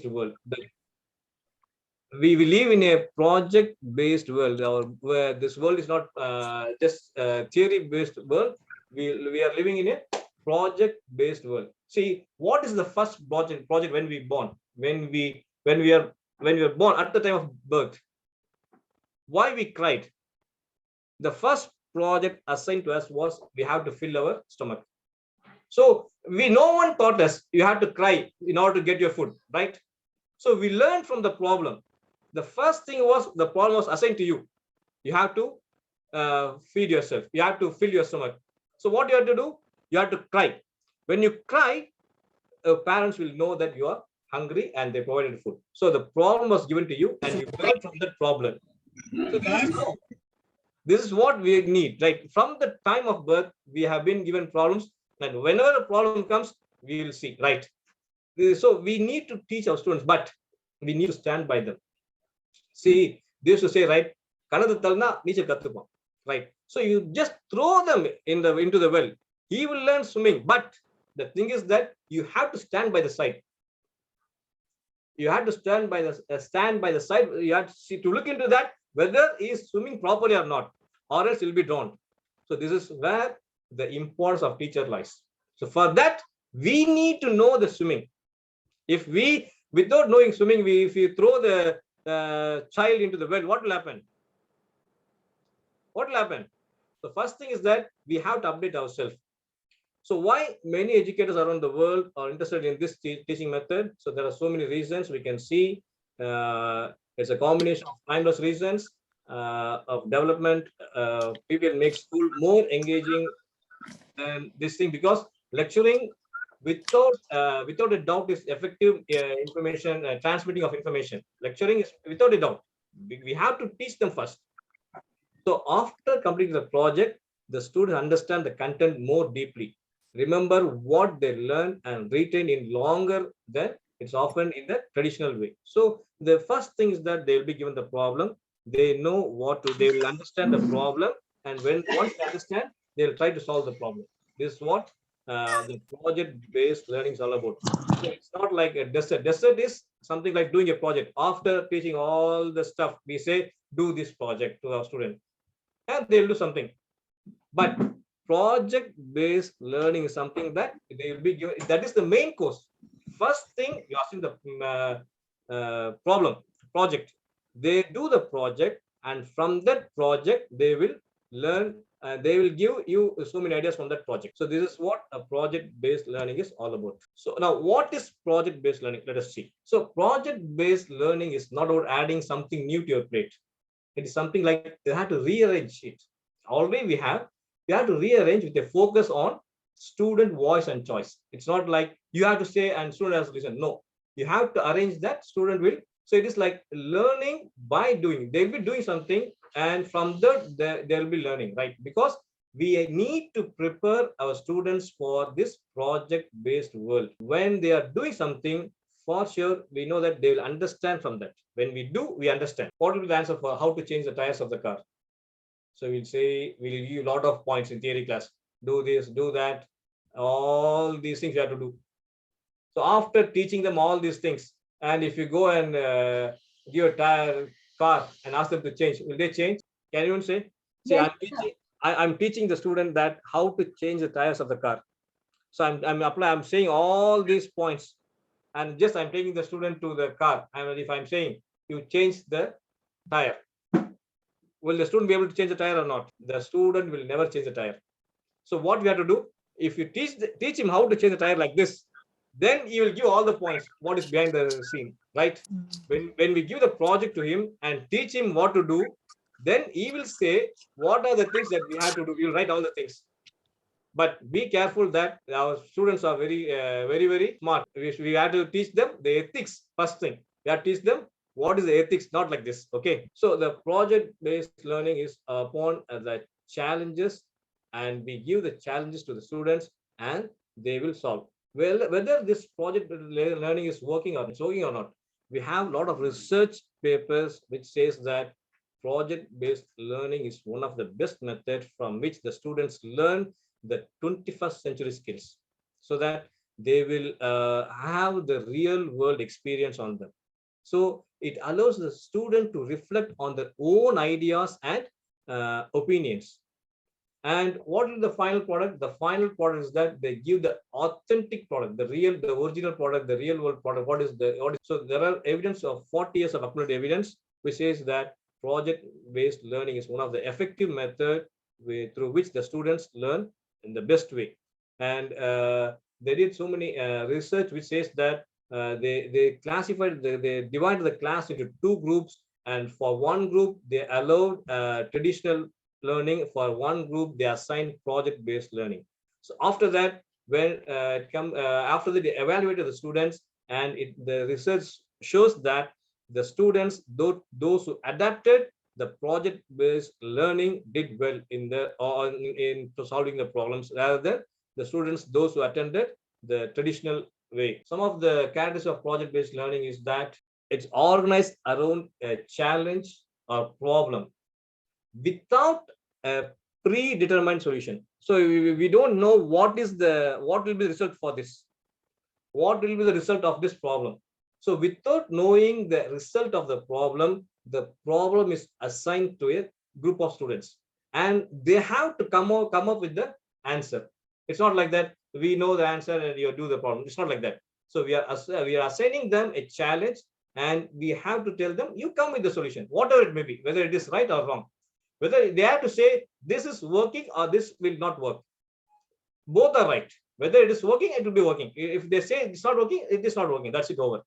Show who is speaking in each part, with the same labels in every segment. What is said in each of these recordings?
Speaker 1: world. We live in a project-based world, where this world is not just a theory-based world. We are living in a project-based world. See, what is the first project when we born? When we are born at the time of birth, why we cried? The first project assigned to us was we have to fill our stomach. So no one taught us you have to cry in order to get your food, right? So we learned from the problem. The first thing was the problem was assigned to you. You have to feed yourself. You have to fill your stomach. So what you have to do? You have to cry. When you cry, parents will know that you are hungry and they provided food. So the problem was given to you and you learned from that problem. So this is what we need, right? From the time of birth, we have been given problems, and whenever a problem comes, we will see, right? So we need to teach our students, but we need to stand by them. See, they used to say, right? Right? So you just throw them into the well. He will learn swimming, but the thing is that you have to stand by the side. You have to stand by the side. You have to see to look into that whether he is swimming properly or not, or else he'll be drowned. So this is where the importance of teacher lies. So for that, we need to know the swimming. If we, without knowing swimming, if you throw the child into the well, what will happen? What will happen? The first thing is that we have to update ourselves. So why many educators around the world are interested in this teaching method? So there are so many reasons we can see. It's a combination of timeless reasons of development. People make school more engaging than this thing, because lecturing without a doubt is effective information transmitting of information. Lecturing is without a doubt. We have to teach them first. So after completing the project, the students understand the content more deeply, remember what they learn, and retain in longer than it's often in the traditional way. So the first thing is that they will be given the problem. They know they will understand the problem. And once they understand, they'll try to solve the problem. This is what the project-based learning is all about. So it's not like a desert. Desert is something like doing a project. After teaching all the stuff, we say, do this project to our student, and they'll do something. But project-based learning is something that they will be given. That is the main course. First thing, you ask them the project. They do the project, and from that project, they will learn. They will give you so many ideas from that project. So this is what a project-based learning is all about. So now, what is project-based learning? Let us see. So project-based learning is not about adding something new to your plate. It is something like they have to rearrange it. Already we have to rearrange with a focus on student voice and choice. It's not like you have to say and student has to listen. No, you have to arrange that student will. So it is like learning by doing. They'll be doing something, and from that they'll be learning, right? Because we need to prepare our students for this project-based world. When they are doing something, for sure, we know that they will understand from that. When we do, we understand. What will be the answer for how to change the tires of the car? So we'll give you a lot of points in theory class. Do this, do that. All these things you have to do. So after teaching them all these things, and if you go and give a tire car and ask them to change, will they change? Can anyone say? See,
Speaker 2: Yes,
Speaker 1: I'm teaching the student that how to change the tires of the car. So I'm saying all these points, and just I'm taking the student to the car. And if I'm saying you change the tire, will the student be able to change the tire or not? The student will never change the tire. So what we have to do, if you teach him how to change the tire like this, then he will give all the points, what is behind the scene, right? When we give the project to him and teach him what to do, then he will say, what are the things that we have to do? We'll write all the things. But be careful that our students are very smart. We have to teach them the ethics first thing. We have to teach them what is the ethics, not like this. Okay. So the project-based learning is upon the challenges, and we give the challenges to the students, and they will solve. Well, whether this project learning is working or not, we have a lot of research papers which says that project-based learning is one of the best methods from which the students learn the 21st century skills. So that they will have the real world experience on them. So it allows the student to reflect on their own ideas and opinions. And what is the final product? The final product is that they give the authentic product, the original product, the real world product. So there are evidence of 40 years of accumulated evidence which says that project-based learning is one of the effective method through which the students learn in the best way. And they did so many research which says that they classified, they divided the class into two groups, and for one group they allowed traditional learning. For one group they assigned project-based learning. So after that, when after that, they evaluated the students, and the research shows that the students, those who adapted the project-based learning, did well in the or in solving the problems, rather than the students those who attended the traditional way. Some of the characteristics of project-based learning is that it's organized around a challenge or problem without a predetermined solution. So we don't know what will be the result for this, what will be the result of this problem. So without knowing the result of the problem is assigned to a group of students, and they have to come up with the answer. It's not like that we know the answer and you do the problem. It's not like that. So we are assigning them a challenge, and we have to tell them, you come with the solution, whatever it may be, whether it is right or wrong, whether they have to say this is working or this will not work. Both are right. Whether it is working, it will be working. If they say it's not working, it is not working. That's it, over.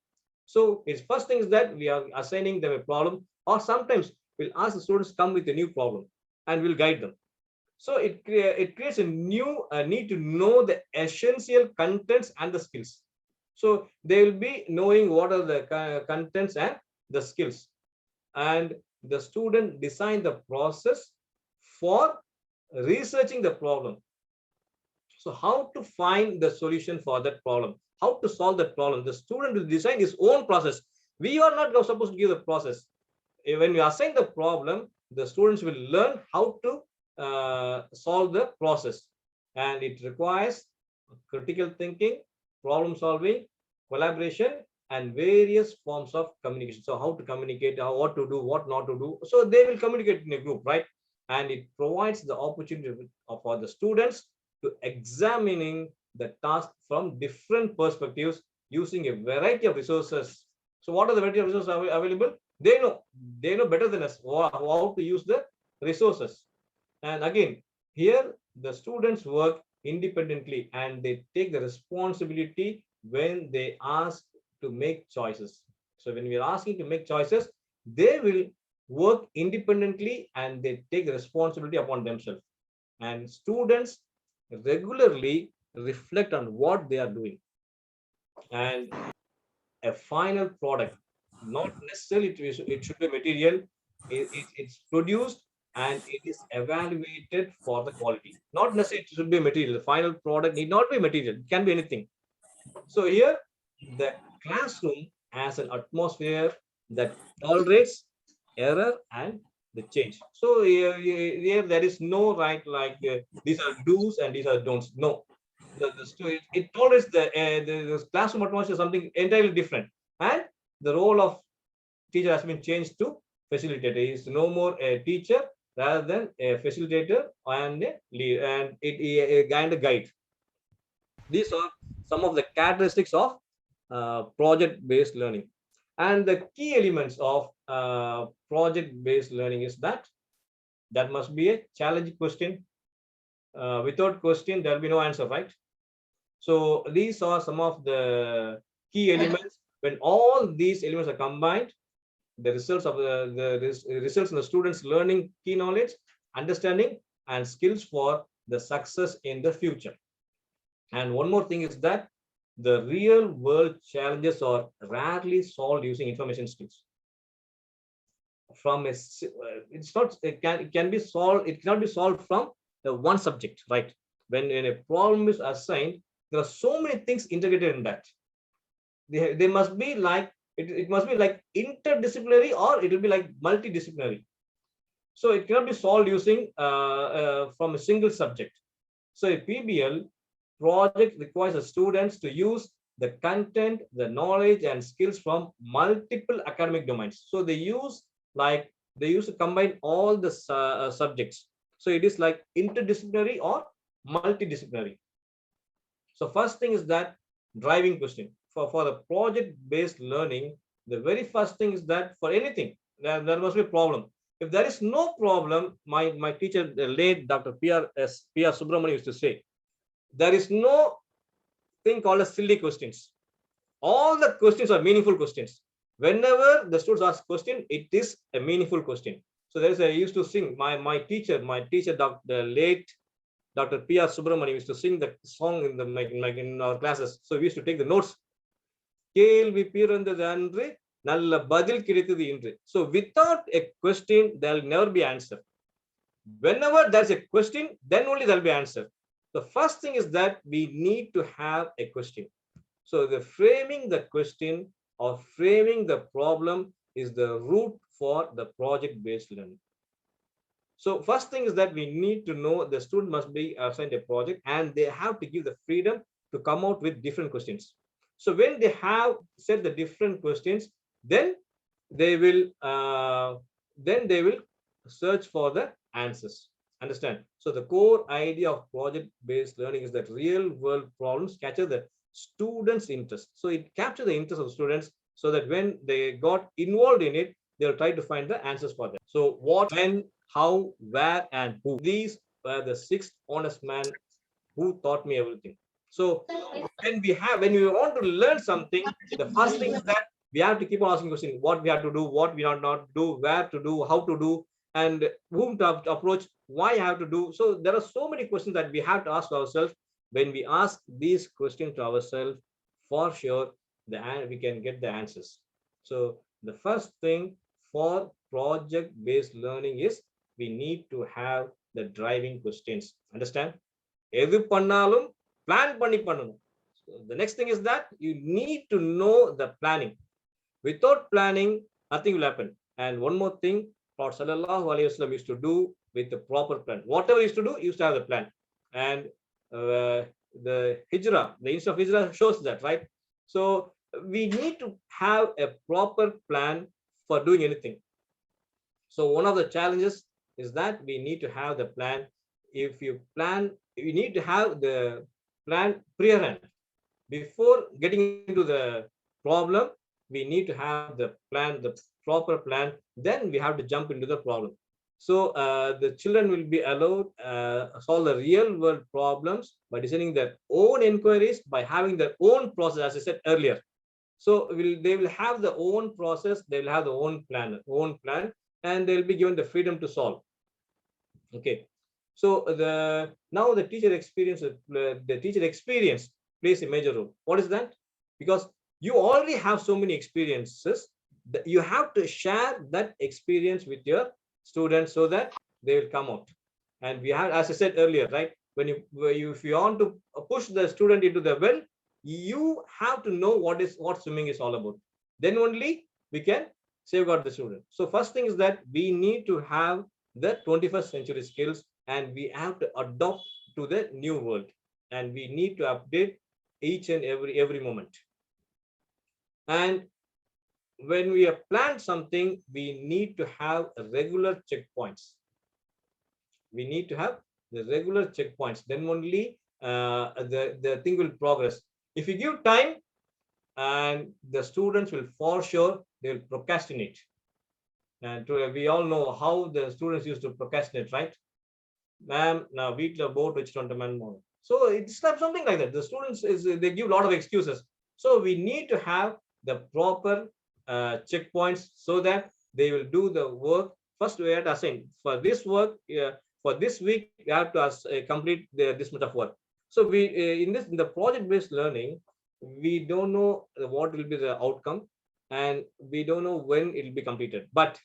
Speaker 1: So its first thing is that we are assigning them a problem, or sometimes we'll ask the students to come with a new problem, and we'll guide them. So it creates a new need to know the essential contents and the skills. So they will be knowing what are the contents and the skills, and the student design the process for researching the problem. So how to find the solution for that problem, how to solve that problem, the student will design his own process. We are not supposed to give the process. When we assign the problem, the students will learn how to solve the process, and it requires critical thinking, problem solving, collaboration, and various forms of communication. So how to communicate, what to do, what not to do. So they will communicate in a group, right? And it provides the opportunity for the students to examining the task from different perspectives using a variety of resources. So what are the variety of resources available? They know better than us how to use the resources. And again, here the students work independently, and they take the responsibility when they ask to make choices. So when we are asking to make choices, they will work independently, and they take the responsibility upon themselves. And students regularly reflect on what they are doing, and a final product, not necessarily it should be material. It's produced, and it is evaluated for the quality. Not necessarily it should be material. The final product need not be material, it can be anything. So here the classroom has an atmosphere that tolerates error and the change. So here there is no right, like these are do's and these are don'ts. No, it tolerates the classroom atmosphere is something entirely different, and the role of teacher has been changed to facilitator. He is no more a teacher rather than a facilitator and a lead, and a guide. These are some of the characteristics of project-based learning. And the key elements of project-based learning is that there must be a challenging question. Without question, there will be no answer, right? So these are some of the key elements. When all these elements are combined, the results of the results in the students learning key knowledge, understanding, and skills for the success in the future. And one more thing is that the real world challenges are rarely solved using information skills. From a, it's not, it can be solved, it cannot be solved from the one subject, right? When a problem is assigned, there are so many things integrated in that. They must be like, it must be like interdisciplinary, or it will be like multidisciplinary. So it cannot be solved using from a single subject. So a PBL project requires the students to use the content, the knowledge and skills from multiple academic domains. So they use to combine all the subjects. So it is like interdisciplinary or multidisciplinary. So first thing is that driving question. For the project-based learning, the very first thing is that for anything, there must be a problem. If there is no problem, my teacher, the late Dr. P.R. Subramanian used to say, there is no thing called as silly questions. All the questions are meaningful questions. Whenever the students ask question, it is a meaningful question. So there is I used to sing, my teacher, the late Dr. P.R. Subramanian used to sing the song in our classes. So we used to take the notes. கேள்வி பிறந்தது அன்று நல்ல பதில் கிடைத்தது இன்று. So without a question, there will never be answer. Whenever there's a question, then only there will be answer. The first thing is that we need to have a question. So the framing the question or framing the problem is the root for the project-based learning. So first thing is that we need to know the student must be assigned a project and they have to give the freedom to come out with different questions. So when they have set the different questions, then they will search for the answers. Understand? So the core idea of project-based learning is that real-world problems capture the students' interest. So it captures the interest of students so that when they got involved in it, they'll try to find the answers for them. So what, when, how, where, and who. These were the 6 honest men who taught me everything. So when we want to learn something, the first thing is that we have to keep on asking questions: what we have to do, what we are not do, where to do, how to do, and whom to approach, why I have to do. So there are so many questions that we have to ask ourselves. When we ask these questions to ourselves, for sure we can get the answers. So the first thing for project-based learning is we need to have the driving questions. Understand? எது பண்ணாலும் plan பண்ணி பண்ணணும். So the next thing is that you need to know the planning. Without planning, nothing will happen. And one more thing, Prophet Sallallahu Alaihi Wasallam used to do with the proper plan. Whatever he used to do, he used to have the plan. And the Hijrah, the instance of Hijrah shows that, right? So we need to have a proper plan for doing anything. So one of the challenges is that we need to have the plan. If you plan, you need to have the plan pre-hand. Before getting into the problem, we need to have the plan, the proper plan. Then we have to jump into the problem. So the children will be allowed solve the real world problems by designing their own inquiries, by having their own process, as I said earlier. So they will have their own process, they will have their own plan, and they will be given the freedom to solve. Okay. So now the teacher experience plays a major role. What is that? Because you already have so many experiences that you have to share that experience with your students so that they will come out. And we have, as I said earlier, right, if you want to push the student into the well, you have to know what swimming is all about. Then only we can safeguard the student. So first thing is that we need to have the 21st century skills, and we have to adopt to the new world, and we need to update each and every moment. And when we have planned something, we need to have regular checkpoints. We need to have the regular checkpoints. Then only the thing will progress. If you give time, and the students will, for sure, they will procrastinate. And we all know how the students used to procrastinate, right? Ma'am, now weekly board which don't man more. So it's something like that. The students they give a lot of excuses. So we need to have the proper checkpoints so that they will do the work. First, we have to assign for this work. For this week, we have to complete this much of work. So we in the project-based learning, we don't know what will be the outcome, and we don't know when it will be completed. But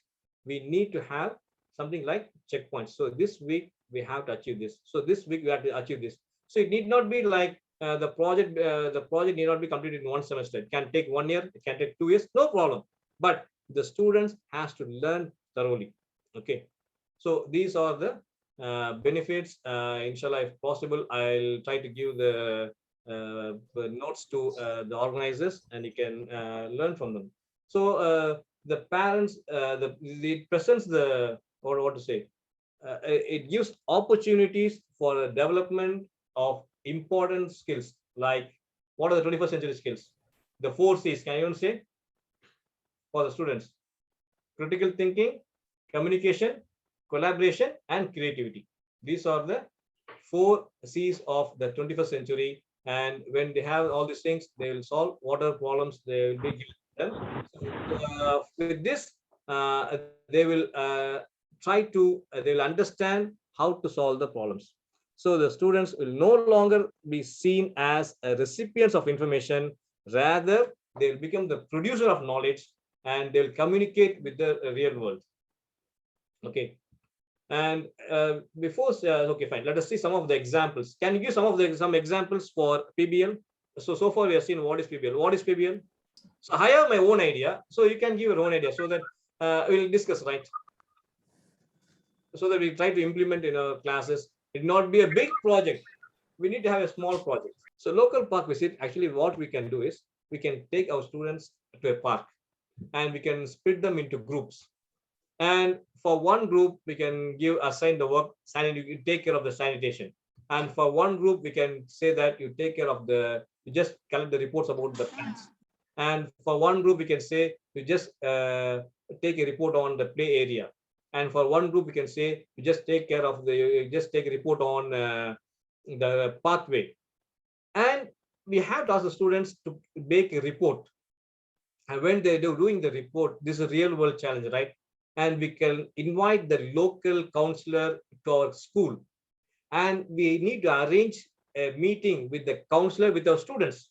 Speaker 1: we need to have something like checkpoints. So this week we have to achieve this. So this week we have to achieve this. So it need not be like the project need not be completed in one semester. It can take 1 year, it can take 2 years, no problem. But the students has to learn thoroughly. Okay. So these are the benefits. Inshallah, if possible, I'll try to give the notes to the organizers, and you can learn from them. So the parents, it presents the, or what to say, it gives opportunities for the development of important skills. Like, what are the 21st century skills? The 4 C's, can you even say, for the students? Critical thinking, communication, collaboration, and creativity. These are the 4 C's of the 21st century. And when they have all these things, they will solve whatever problems they will be given them. So, with this, they will try to, they will understand how to solve the problems. So the students will no longer be seen as recipients of information. Rather, they will become the producer of knowledge, and they will communicate with the real world. Okay. And okay, fine. Let us see some of the examples. Can you give some examples for PBL? So far we have seen what is PBL. What is PBL? So I have my own idea. So you can give your own idea, so that we'll discuss, right? So that we try to implement in our classes. It not be a big project. We need to have a small project. So local park visit, actually what we can do is, we can take our students to a park, and we can split them into groups. And for one group, we can assign the work, you take care of the sanitation. And for one group, we can say that you take care of you just collect the reports about the plants. And for one group, we can say you just take a report on the play area. And for one group, we can say you just take care of you just take a report on the pathway. And we have to ask the students to make a report. And when they're doing the report, this is a real world challenge, right? And we can invite the local counselor to our school, and we need to arrange a meeting with the counselor with our students,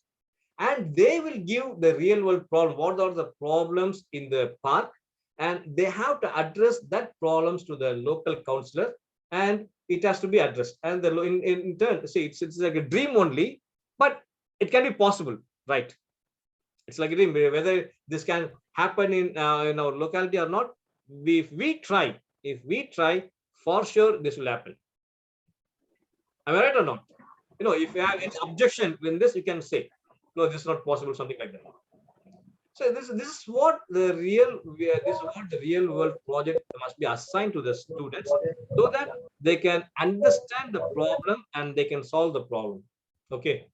Speaker 1: and they will give the real world problem, what are the problems in the park, and they have to address that problems to the local counselor, and it has to be addressed. And in turn, see, it's like a dream only, but it can be possible, right? It's like a dream. Whether this can happen in our locality or not, if we try, for sure this will happen. Am I right or not? If you have any objection in this, you can say, no, this is not possible, something like that. So this is what the real world project must be assigned to the students, so that they can understand the problem and they can solve the problem. Okay.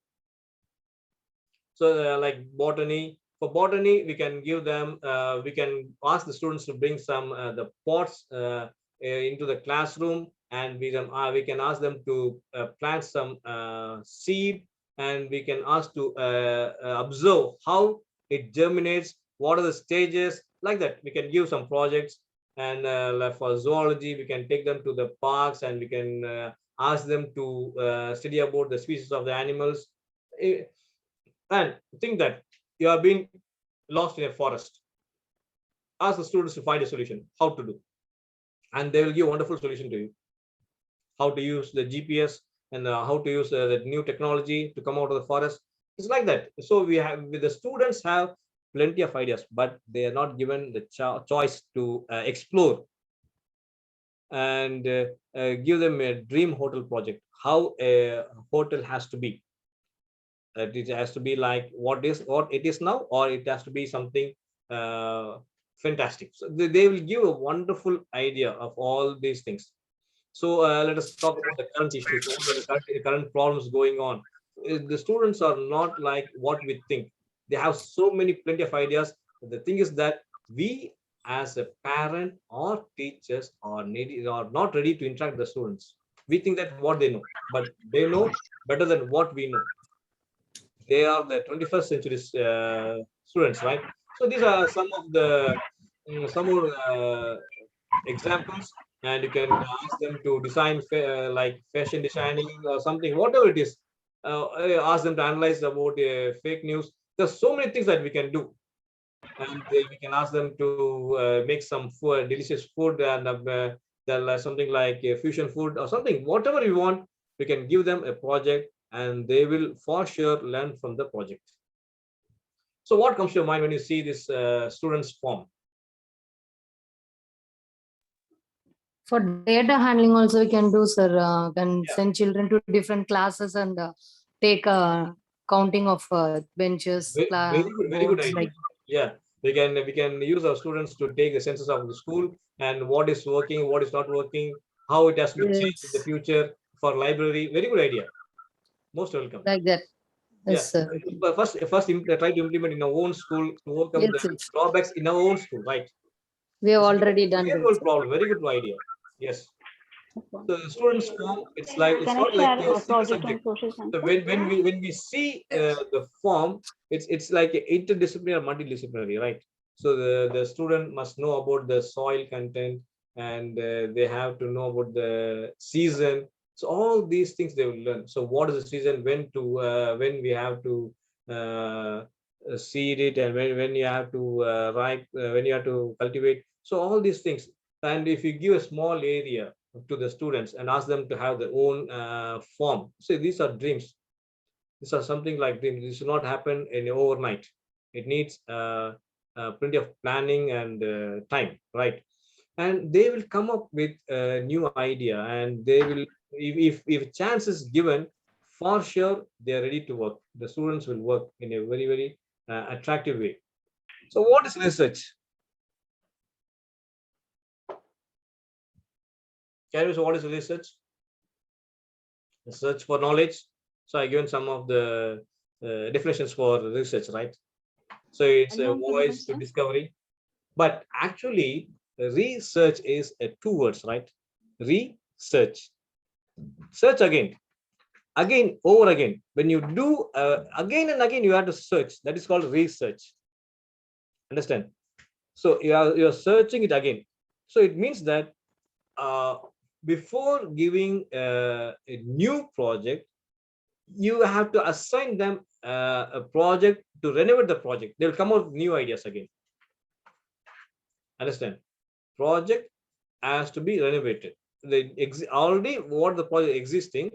Speaker 1: So like botany, for botany, we can give them, we can ask the students to bring some the pots into the classroom, and we can ask them to plant some seed, and we can ask to observe how it germinates, what are the stages, like that. We can give some projects. And like for zoology, we can take them to the parks, and we can ask them to study about the species of the animals. And think that you have been lost in a forest. Ask the students to find a solution, how to do, and they will give a wonderful solution to you. How to use the GPS, and how to use the new technology to come out of the forest. It's like that. So the students have plenty of ideas, but they are not given the choice to explore, and give them a dream hotel project, how a hotel has to be. It has to be like what it is now, or it has to be something fantastic. So they will give a wonderful idea of all these things. So let us talk about the current issues. What are the current problems going on? The students are not like what we think. They have so many plenty of ideas. The thing is that we as a parent or teachers are not ready to interact with the students. We think that what they know, but they know better than what we know. They are the 21st century students, right? So these are some more examples, and you can ask them to design like fashion designing or something, whatever it is. Ask them to analyze about fake news. There's so many things that we can do, and we can ask them to make some food, delicious food, and something like fusion food or something, whatever you want. We can give them a project, and they will for sure learn from the project. So what comes to your mind when you see this students form?
Speaker 2: For data handling also we can do, sir. Can
Speaker 1: Yeah,
Speaker 2: send children to different classes and take counting of benches,
Speaker 1: very good
Speaker 2: boards,
Speaker 1: idea.
Speaker 2: like.
Speaker 1: Yeah, we can use our students to take the census of the school and what is working, what is not working, how it has to be changed in the
Speaker 2: Yes,
Speaker 1: future for library. Very good idea. Most welcome.
Speaker 2: like that.
Speaker 1: Yeah,
Speaker 2: Yes, sir.
Speaker 1: but try to implement in our own school to overcome
Speaker 2: Yes,
Speaker 1: the
Speaker 2: yes.
Speaker 1: drawbacks in our own school, right?
Speaker 2: We have
Speaker 1: It's a
Speaker 2: already done
Speaker 1: real
Speaker 2: that,
Speaker 1: world
Speaker 2: sir.
Speaker 1: problem. Very good idea. Yes. So the students form, it's
Speaker 3: Can I
Speaker 1: not like
Speaker 3: share
Speaker 1: a
Speaker 3: a
Speaker 1: single
Speaker 3: project
Speaker 1: subject.
Speaker 3: on social
Speaker 1: So
Speaker 3: sciences?
Speaker 1: when we see the form, it's like a interdisciplinary or multidisciplinary, right? So the student must know about the soil content, and they have to know about the season. So all these things they will learn. So what is the season? When we have to uh, seed it, and when you have to ripe, when you have to cultivate. So all these things. And if you give a small area to the students and ask them to have their own form. So these are dreams. These are something like dreams. This will not happen in overnight. It needs plenty of planning and time, right? And they will come up with a new idea, and they will, if chance is given, for sure they are ready to work. The students will work in a very very attractive way. So what is research? Can you say what is research? Search for knowledge. So I given some of the definitions for research, right? So it's a voice to discovery, but actually research is two words, right? Research, search again over again. When you do again and again, you have to search. That is called research. Understand? So you're searching it again. So it means that uh, before giving a new project, you have to assign them a project to renovate the project. They'll come out with new ideas again. Understand? Project has to be renovated. Already what the project existing,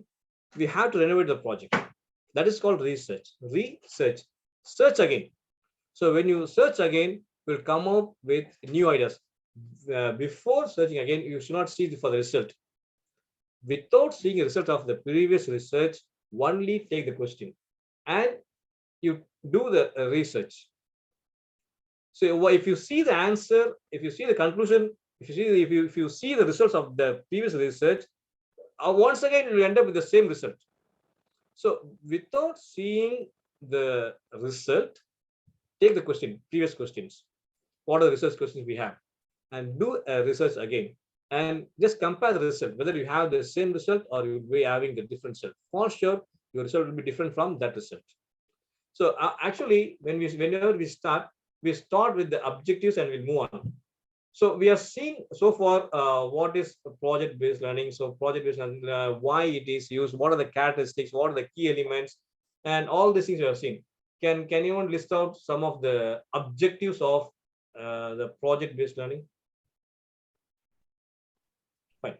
Speaker 1: we have to renovate the project. That is called research. Research. Search again. So when you search again, will come up with new ideas. Before searching again, you should not see for the result. Without seeing the result of the previous research, only take the question and you do the research. So if you see the answer, if you see the conclusion, if you see the results of the previous research, once again you will end up with the same result. So without seeing the result, take the previous questions. What are the research questions we have, and do a research again, and just compare the result whether you have the same result or you will be having the different result. For sure, your result will be different from that result. So actually, whenever we start with the objectives and we'll move on. So we have seen so far what is project-based learning. So project-based learning, why it is used, what are the characteristics, what are the key elements, and all these things we have seen. Can anyone list out some of the objectives of the project-based learning? Fine.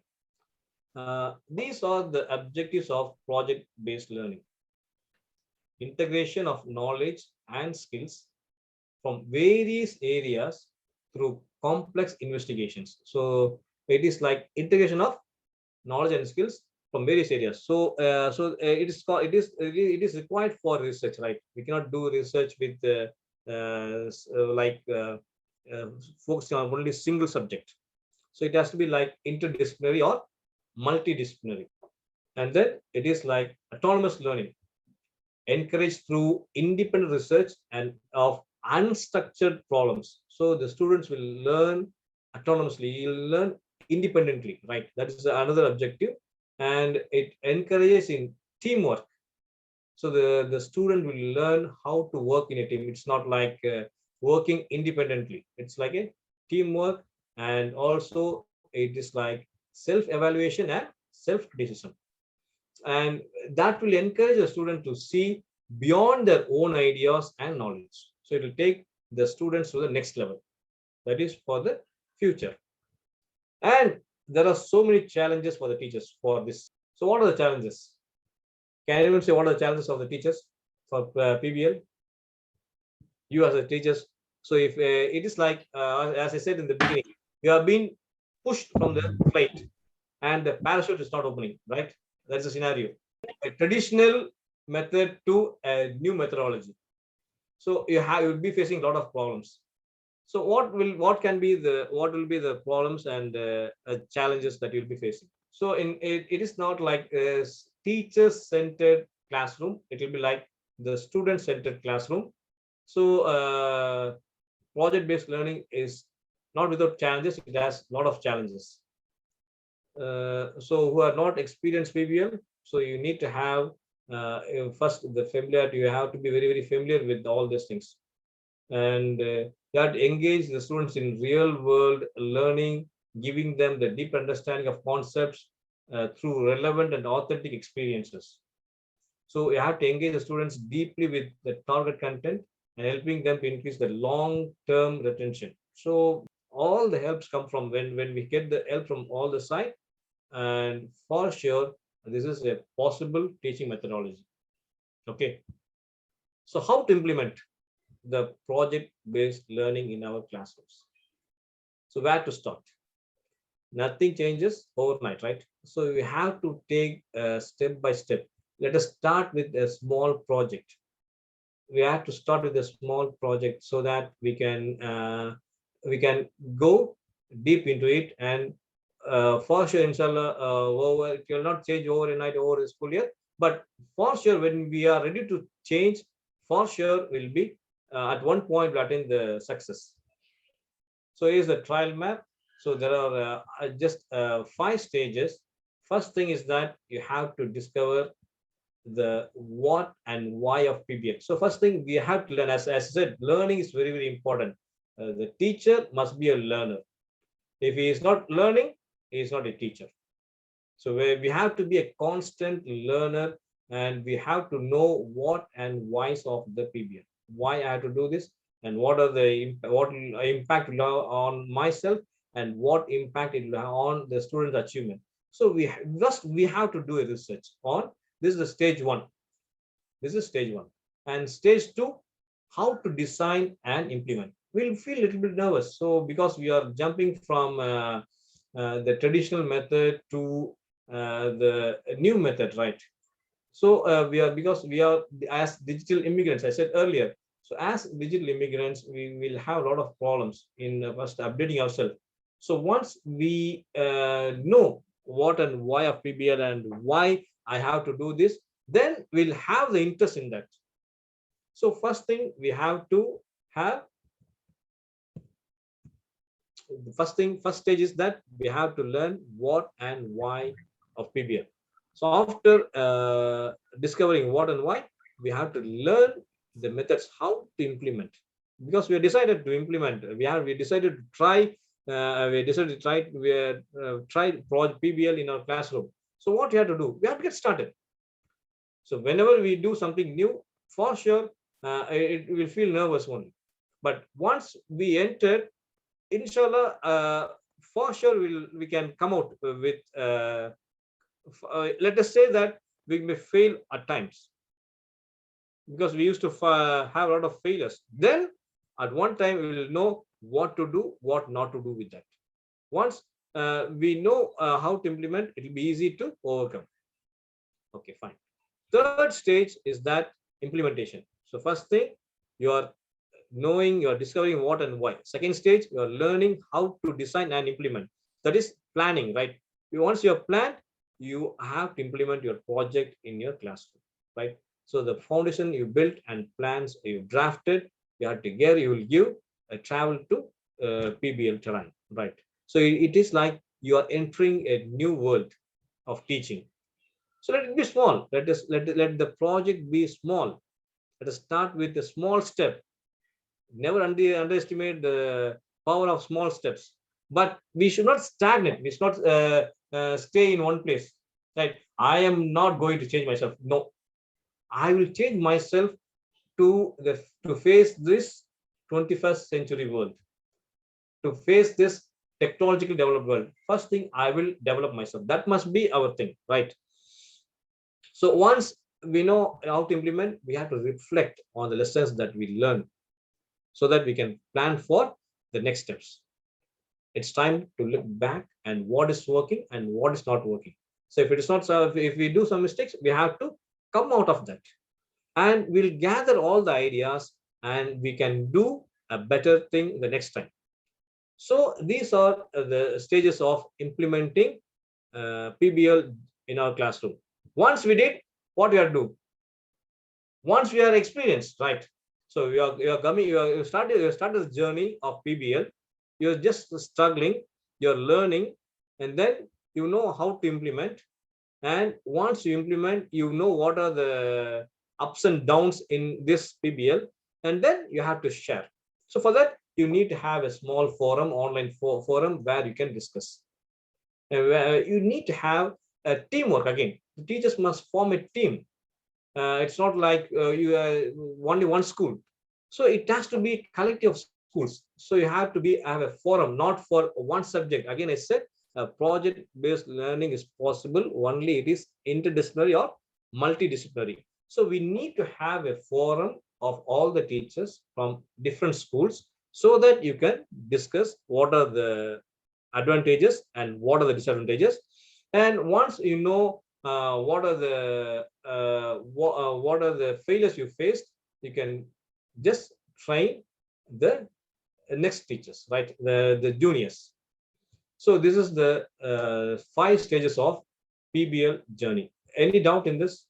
Speaker 1: These are the objectives of project-based learning: integration of knowledge and skills from various areas through complex investigations. So it is like integration of knowledge and skills from various areas. It is required for research, right? We cannot do research with like focusing on only single subject. So it has to be like interdisciplinary or multidisciplinary. And then it is like autonomous learning, encouraged through independent research and of unstructured problems. So the students will learn autonomously, you'll learn independently, right? That is another objective. And it encourages in teamwork. So the student will learn how to work in a team. It's not like working independently. It's like a teamwork, and also it is like self-evaluation and self-criticism, and that will encourage the student to see beyond their own ideas and knowledge. So it will take the students to the next level. That is for the future. And there are so many challenges for the teachers for this. So what are the challenges? Can anyone say what are the challenges of the teachers for PBL? You as a teachers. So if it is like as I said in the beginning, you have been pushed from the flight and the parachute is not opening, right? That's the scenario. A traditional method to a new methodology. So you'll be facing a lot of problems. So what will be the problems and challenges that you'll be facing? So it is not like a teacher-centered classroom. It will be like the student-centered classroom. So project-based learning is not without challenges. It has a lot of challenges. So who are not experienced PBL, so you need to have first the familiarity. You have to be very familiar with all these things, and that engage the students in real world learning, giving them the deep understanding of concepts through relevant and authentic experiences. So you have to engage the students deeply with the target content and helping them to increase the long-term retention. So all the helps come from when we get the help from all the side, and for sure this is a possible teaching methodology. Okay, so how to implement the project-based learning in our classrooms? So where to start? Nothing changes overnight, right? So we have to take step by step. Let us start with a small project. We have to start with a small project so that we can go deep into it, and for sure, inshallah, it will not change overnight over the school year, but for sure when we are ready to change, for sure will be at one point we attain the success. So here's the trial map. So there are just 5 stages. First thing is that you have to discover the what and why of PBL. So first thing we have to learn, as I said, learning is very important. The teacher must be a learner. If he is not learning, he is not a teacher. So we have to be a constant learner, and we have to know what and whys of the PBL. Why I have to do this, and what are the what impact on myself, and what impact it will have on the student's achievement. So we have to do a research on this. Is the stage one. This is stage one, and stage two, how to design and implement. We'll feel a little bit nervous. So because we are jumping from the traditional method to the new method, right? So we are because we are as digital immigrants. I said earlier. So as digital immigrants, we will have a lot of problems in first updating ourselves. So once we know what and why of PBL and why I have to do this, then we'll have the interest in that. So first thing we have to have, the first stage is that we have to learn what and why of PBL. So after discovering what and why, we have to learn the methods how to implement, because we have decided to implement. We decided to try. We decided to try project PBL in our classroom. So what we have to do? We have to get started. So whenever we do something new, for sure, it will feel nervous only. But once we enter, inshallah, for sure we can come out with let us say that we may fail at times, because we used to have a lot of failures. Then at one time we will know what to do, what not to do with that. Once we know how to implement, it will be easy to overcome. Okay, fine. Third stage is that implementation. So first thing, you are knowing, you are discovering what and why. Second stage, you are learning how to design and implement. That is planning, right? Once you have planned, you have to implement your project in your classroom, right? So the foundation you built and plans you drafted, you have to get, you will give a travel to PBL terrain, right? So it is like you are entering a new world of teaching. So let it be small. Let the project be small. Let us start with a small step. Never underestimate the power of small steps. But we should not stagnate. We should not stay in one place. Right? I am not going to change myself. No, I will change myself to face this 21st century world, to face this technologically developed world. First thing, I will develop myself. That must be our thing, right? So once we know how to implement, we have to reflect on the lessons that we learn, so that we can plan for the next steps. It's time to look back and what is working and what is not working. So if it is not, so if we do some mistakes, we have to come out of that, and we'll gather all the ideas, and we can do a better thing the next time. So these are the stages of implementing PBL in our classroom. Once we did, what we are do? Once we are experienced, right? So you are coming, you started the journey of PBL. You're just struggling, you're learning, and then you know how to implement. And once you implement, you know what are the ups and downs in this PBL, and then you have to share. So for that, you need to have a small forum, online forum where you can discuss. And where you need to have a teamwork again. The teachers must form a team. It's not like you are only one school. So it has to be collective of schools. So you have to have a forum, not for one subject. Again, I said project based learning is possible only it is interdisciplinary or multidisciplinary. So we need to have a forum of all the teachers from different schools, so that you can discuss what are the advantages and what are the disadvantages. And once you know what are the failures you faced, you can just train the next teachers, right? The juniors. So this is the 5 stages of PBL journey. Any doubt in this?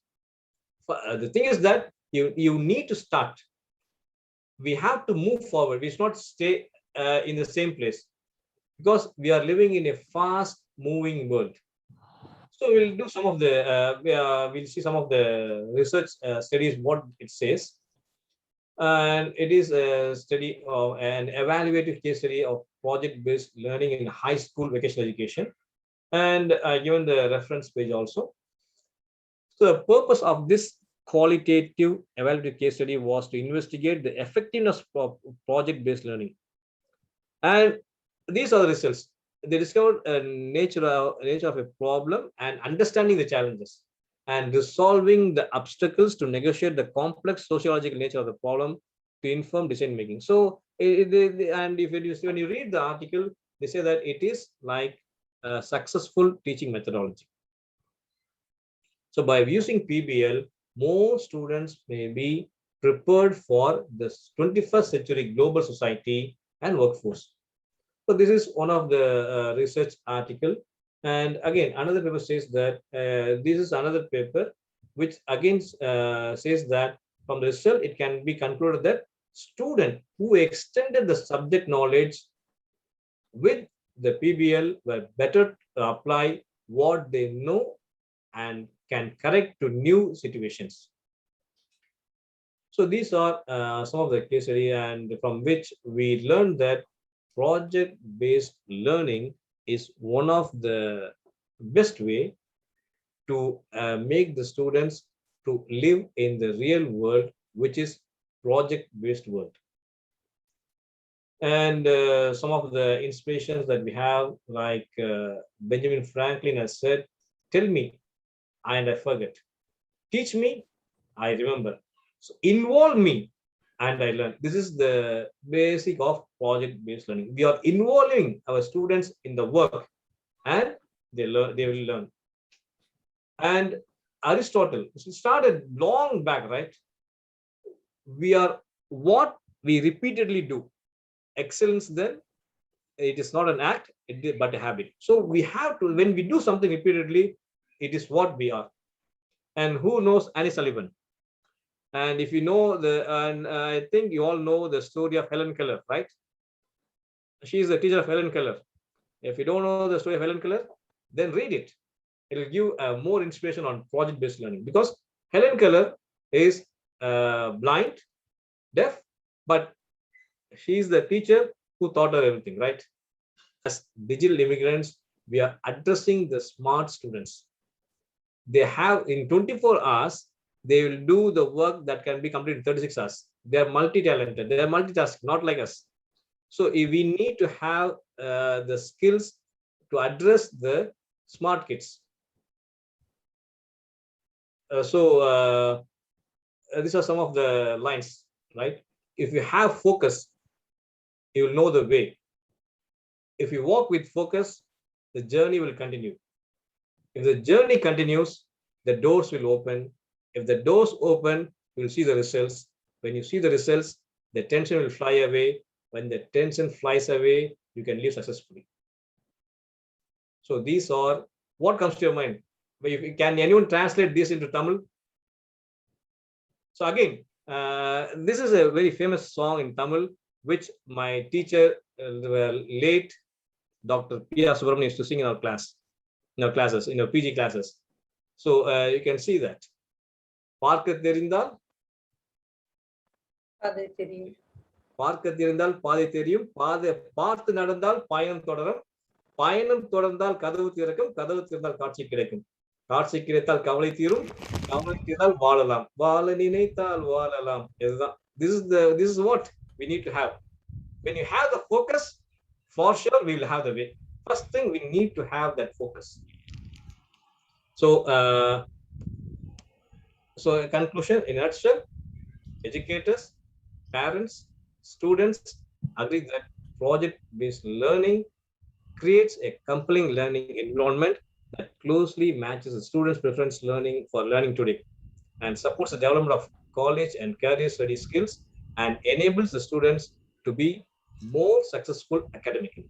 Speaker 1: The thing is that you need to start. We have to move forward. We should not stay in the same place, because we are living in a fast moving world. So we'll do some of the we'll see some of the research studies what it says, and it is a study of an evaluative case study of project-based learning in high school vocational education, and given the reference page also. So the purpose of this qualitative evaluative case study was to investigate the effectiveness of project-based learning. And these are the results. They discovered a nature of a problem and understanding the challenges and resolving the obstacles to negotiate the complex sociological nature of the problem to inform decision making. So, and if it is, when you read the article, they say that it is like a successful teaching methodology. So by using PBL, more students may be prepared for the 21st century global society and workforce. So this is one of the research article. And again, another paper says that this is another paper which again says that from the result, it can be concluded that students who extended the subject knowledge with the PBL were better to apply what they know and can correct to new situations. So these are some of the case study, and from which we learned that project-based learning is one of the best way to make the students to live in the real world, which is project-based world. And some of the inspirations that we have, like Benjamin Franklin has said, tell me and I forget. Teach me, I remember. So involve me and I learn. This is the basic of project-based learning. We are involving our students in the work, and they learn. They will learn. And Aristotle started long back, right? We are what we repeatedly do. Excellence then, it is not an act, but a habit. So we have to, when we do something repeatedly, it is what we are. And who knows Annie Sullivan? And if you know and I think you all know the story of Helen Keller, right? She is the teacher of Helen Keller. If you don't know the story of Helen Keller, then read it. It will give more inspiration on project-based learning, because Helen Keller is blind, deaf, but she is the teacher who taught her everything, right? As digital immigrants, we are addressing the smart students. They have in 24 hours, they will do the work that can be completed in 36 hours. They are multi-talented. They are multitasking, not like us. So if we need to have the skills to address the smart kids. These are some of the lines, right? If you have focus, you will know the way. If you walk with focus, the journey will continue. If the journey continues, the doors will open. If the doors open, you will see the results. When you see the results, the tension will fly away. When the tension flies away, you can live successfully. So these are what comes to your mind. Can anyone translate this into Tamil? So again, this is a very famous song in Tamil, which my teacher, late Dr. P.R. Subramanian, used to sing in our class, in our classes, in our PG classes. So you can see that. பார்க்க தெரிந்தால்
Speaker 3: அதை தெரியும்,
Speaker 1: பார்க்க தெரிந்தால் பாதை தெரியும், பாதை பார்த்து நடந்தால் பயணம் தொடரும், பயணம் தொடர்ந்தால் கதவு திறக்கும், கதவு திறந்தால் காட்சி கிடைக்கும், காட்சி கிடைத்தால் கவலை தீரும், கவலை தீர்ந்தால் வாழலாம், வாழ நினைத்தால் வாழலாம். இதுதான். This is what we need to have. When you have the focus, for sure we will have the way. First thing, we need to have that focus. So so in conclusion, in a nutshell, educators, parents, students agree that project-based learning creates a compelling learning environment that closely matches the students' preference learning for learning today, and supports the development of college and career study skills, and enables the students to be more successful academically.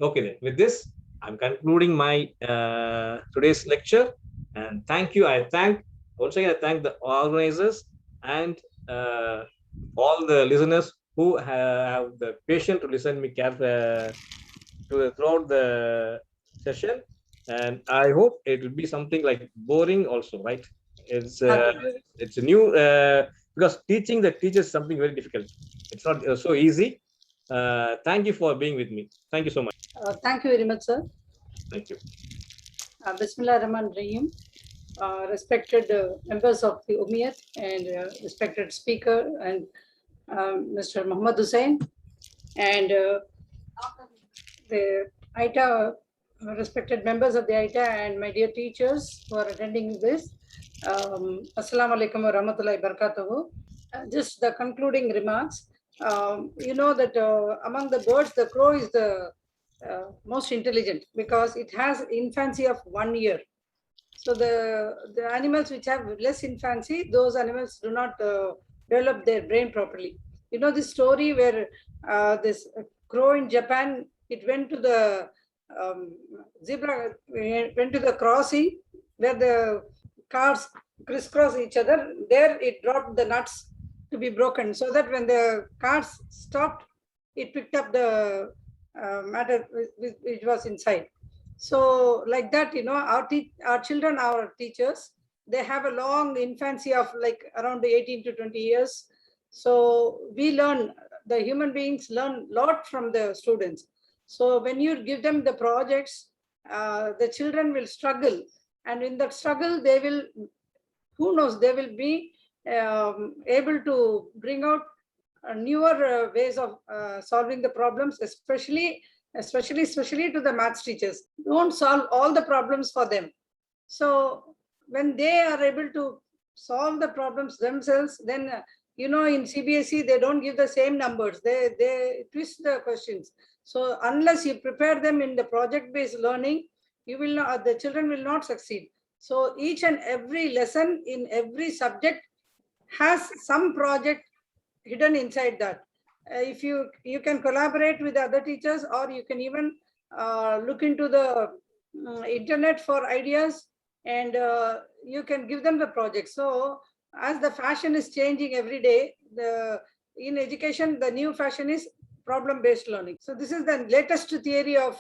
Speaker 1: Okay, then with this, I'm concluding my today's lecture, and thank you. Once again, I thank the organizers and all the listeners who have the patience to listen to me throughout the session. And I hope it will be something like boring also, right? It's a new because teaching the teachers is something very difficult. It's not so easy. Thank you for being with me. Thank you so much.
Speaker 3: Thank you very much, sir.
Speaker 1: Thank you.
Speaker 3: Bismillah Rahman Rahim. Respected members of the Ummiyat and respected speaker and Mr. Muhammad Hussain and the ITA, respected members of the ITA and my dear teachers who are attending this. Assalamu alaikum wa rahmatullahi wa barakatuhu. Just the concluding remarks. You know that among the birds, the crow is the most intelligent because it has infancy of 1 year. So the animals which have less infancy, those animals do not develop their brain properly. You know this story where this crow in Japan, it went to the zebra, went to the crossing where the cars crisscross each other. There it dropped the nuts to be broken, so that when the cars stopped, it picked up the matter which was inside. So like that, you know, our children, our teachers, they have a long infancy of like around 18 to 20 years. So we learn, the human beings learn a lot from the students. So when you give them the projects, the children will struggle. And in that struggle, they will, who knows, they will be able to bring out newer ways of solving the problems, especially to the maths teachers. Don't solve all the problems for them. So when they are able to solve the problems themselves, then you know, in CBSE they don't give the same numbers, they twist the questions. So unless you prepare them in the project-based learning, you will not, the children will not succeed. So each and every lesson in every subject has some project hidden inside that. If you can collaborate with other teachers, or you can even look into the internet for ideas, and you can give them the project. So as the fashion is changing every day, in education, the new fashion is problem-based learning. So this is the latest theory of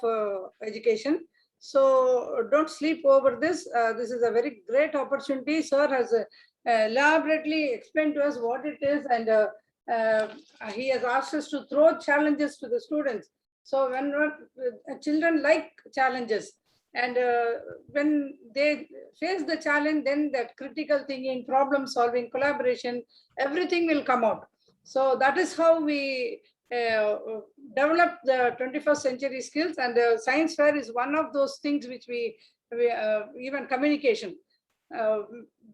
Speaker 3: education. So don't sleep over this. This is a very great opportunity. Sir has elaborately explained to us what it is, and he has asked us to throw challenges to the students. So when children like challenges, and when they face the challenge, then that critical thinking, problem solving, collaboration, everything will come out. So that is how we develop the 21st century skills, and the science fair is one of those things which we even communication,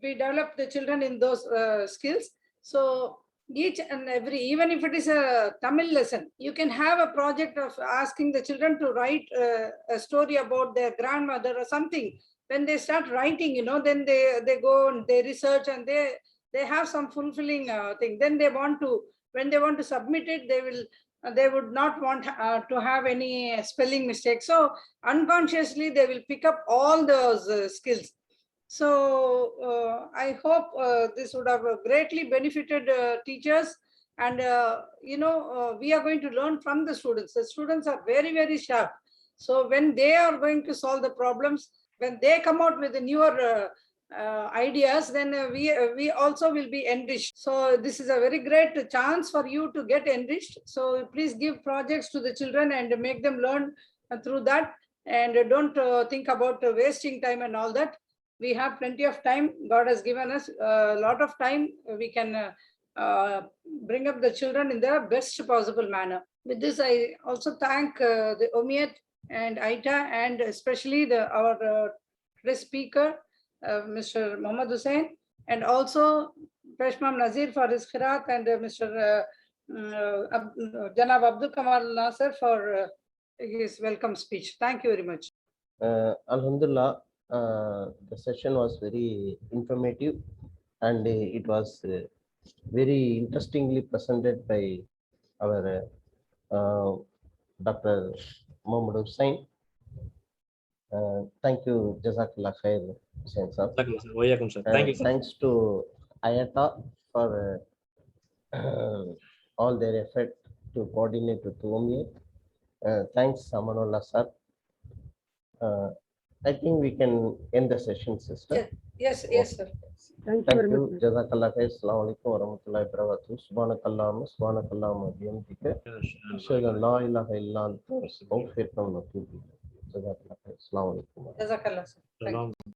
Speaker 3: we develop the children in those skills. So each and every, even if it is a Tamil lesson, you can have a project of asking the children to write a story about their grandmother or something. When they start writing, then they go and they research and they have some fulfilling thing. Then when they want to submit it, they would not want to have any spelling mistakes. So unconsciously, they will pick up all those skills. So I hope this would have greatly benefited teachers, and we are going to learn from the students. The students are very, very sharp. So when they are going to solve the problems, when they come out with the newer ideas, then we also will be enriched. So this is a very great chance for you to get enriched. So please give projects to the children and make them learn through that, and don't think about wasting time and all that. We have plenty of time. God has given us a lot of time. We can bring up the children in the best possible manner. With this, I also thank the OMIET and ITA, and especially our today's speaker, Mr. Mohamed Hussain, and also Peshmam Nazir for his khirat, and Mr. Janab Abdul Kamal Nasser for his welcome speech. Thank you very much.
Speaker 4: Alhamdulillah, the session was very informative, and it was very interestingly presented by our Dr. Mohamed Hussain. Thank you, Jazakallah Khair, Hussain sir.
Speaker 1: Welcome, sir. Thank you, sir.
Speaker 4: Thanks to IATA for all their effort to coordinate with UMIA. Thanks, Amanullah sir. I think we can end the session, sister.
Speaker 3: Yes, sir.
Speaker 4: Thank you. Jazakallah khair. Assalamu alaikum wa rahmatullahi wa barakatuh. Subhanakallahumma bihamdika. Ashhadu an la ilaha illa anta astaghfiruka wa atubu ilayk. Jazakallah khair. Assalamu alaikum.
Speaker 3: Jazakallah, sir. Thank you.